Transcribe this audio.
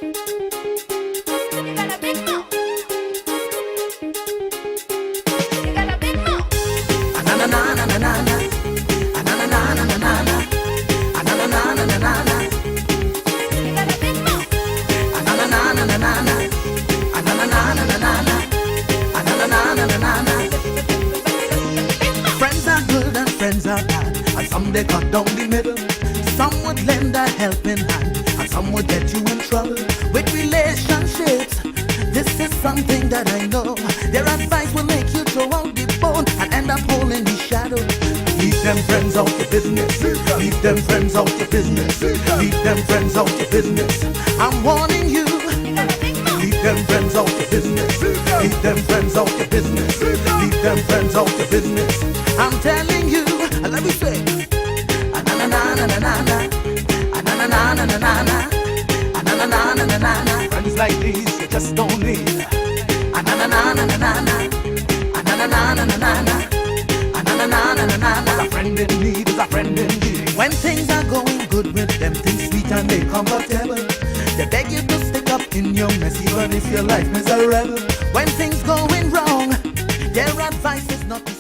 You got a big mouth. You got a big mouth. Na na na na na na na. Na na na na na na na. Na na na na na na na. You got a big mouth. Na na na na na na na. Na na na na na na na. Na na na na na na na. Friends are good and friends are bad, and some they cut down the middle. Some would lend a helping hand, and some would get you in trouble. With relationships, this is something that I know. Their advice will make you throw out the bone and end up holding the shadow. Leave them friends out your business. Leave them friends out your business. Leave them friends out your business. I'm warning you. Leave them friends out your business. Leave them friends out your business. Leave them friends out your business. I'm telling you. Let me say. Na na na na na na na. Na na na na na na na. Na na na na na na na. Friends like these you just don't need. Na na na na na na na. Na na na na na na na. Na na na na na na. A friend in need is a friend indeed. When things are going good with them, things sweet and they comfortable. They beg you to stick up in your mess, even if your life miserable. When things going wrong, their advice is not to